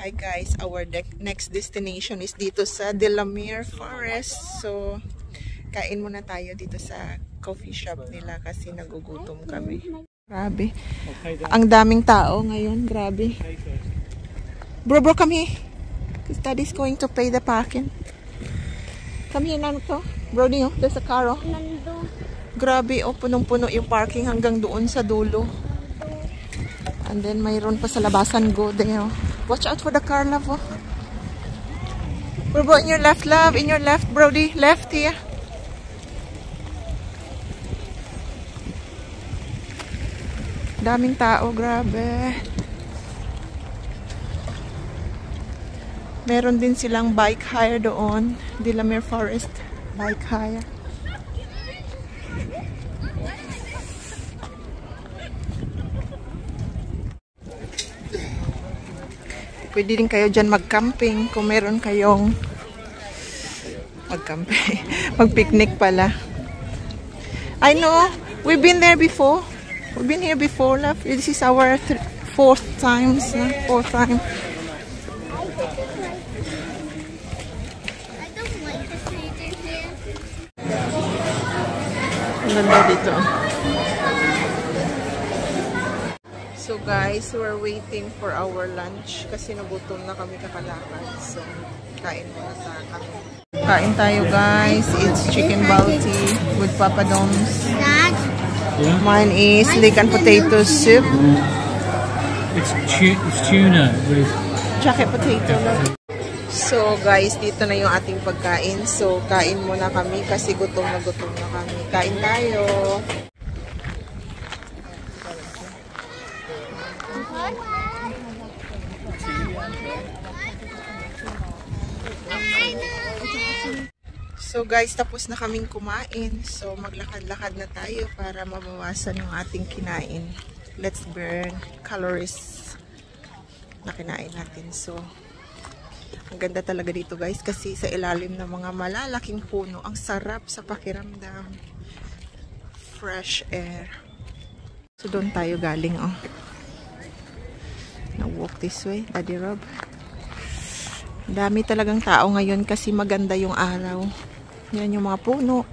Hi guys, our next destination is dito sa Delamere Forest. So, kain muna tayo dito sa coffee shop nila kasi nagugutom kami. Grabe. Ang daming tao ngayon, grabe. Bro, come here. Because daddy's going to pay the parking. Come here, Nanuto. Brody, oh, there's a car, oh. Grabe, oh, punong-puno yung parking hanggang doon sa dulo. And then mayroon pa sa labasan, go there. Watch out for the car, love, oh. Bro, in your left, love. In your left, Brody. Left here. Daming tao, grabe. Meron din silang bike hire doon. Delamere Forest bike hire. Pwede din kayo dyan mag-camping kung meron kayong mag-camping. Mag-picnic pala. I know. We've been there before. We've been here before, love. This is our fourth time. Fourth time. Ang ganda dito. So guys, we're waiting for our lunch kasi nagutom na kami kakalakad. So, kain muna kami. Kain tayo guys. It's chicken balti with papadoms. Mine is leek and potato soup. It's tuna with jacket potato. So guys, dito na yung ating pagkain. So, kain muna kami kasi gutom na kami. Kain tayo. So guys, tapos na kaming kumain. So maglakad-lakad na tayo para mabawasan yung ating kinain. Let's burn calories na kinain natin. So, ang ganda talaga dito guys kasi sa ilalim ng mga malalaking puno. Ang sarap sa pakiramdam. Fresh air. So doon tayo galing, oh. Now walk this way, Daddy Rob. Dami talagang tao ngayon kasi maganda yung araw. Yan yung mga puno.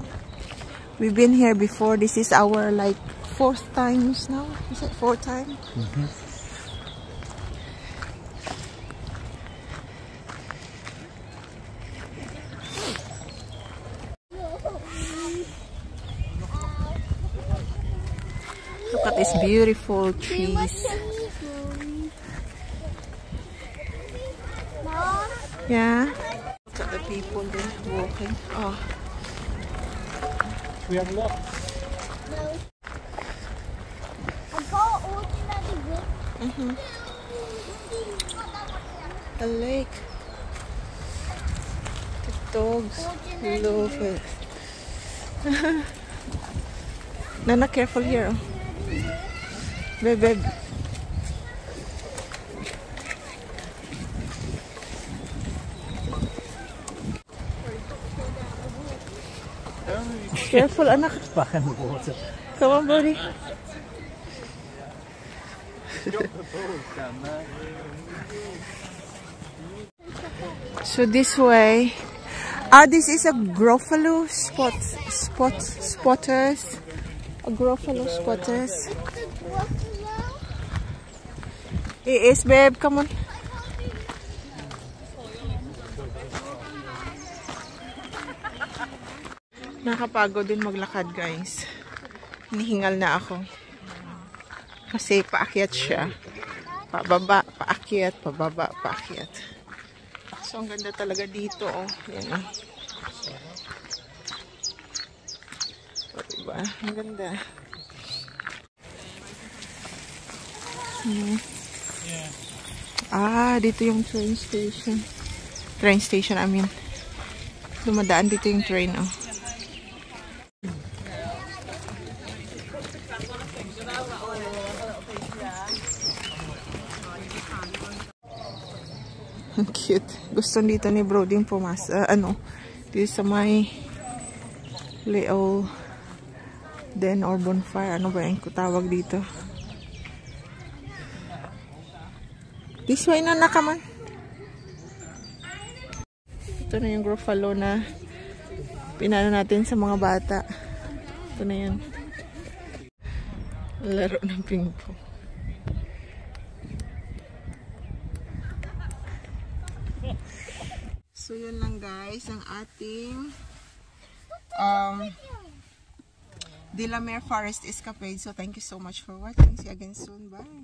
We've been here before. This is our like fourth times now. Is it fourth time? Mm-hmm. Look at these beautiful trees. Yeah. Look at the people there walking. Oh. we have a lot. A lake. The dogs love it. Nana, careful here. Babe. Careful, anak. Back in the water. Come on, buddy. So this way. This is a Gruffalo spotters. A Gruffalo spotters. It is, babe. Come on. Nakapagod din maglakad, guys. Hinihingal na ako. Kasi paakyat siya. Pababa, paakyat, pababa, paakyat. So, ang ganda talaga dito, oh. Yan, oh. So, diba? Ang ganda. Dito yung train station. Train station, I mean. Dumadaan dito yung train, oh. Ang cute. Gusto dito ni Brody pumasa. Dito sa may little den or bonfire. Ano ba yung tawag dito? This way na nakaman. Ito na yung Gruffalo na pinano natin sa mga bata. Ito na yun. Laro ng ping-pong. So yun lang guys ang ating De La Mer Forest Escapade. So thank you so much for watching. See you again soon. Bye!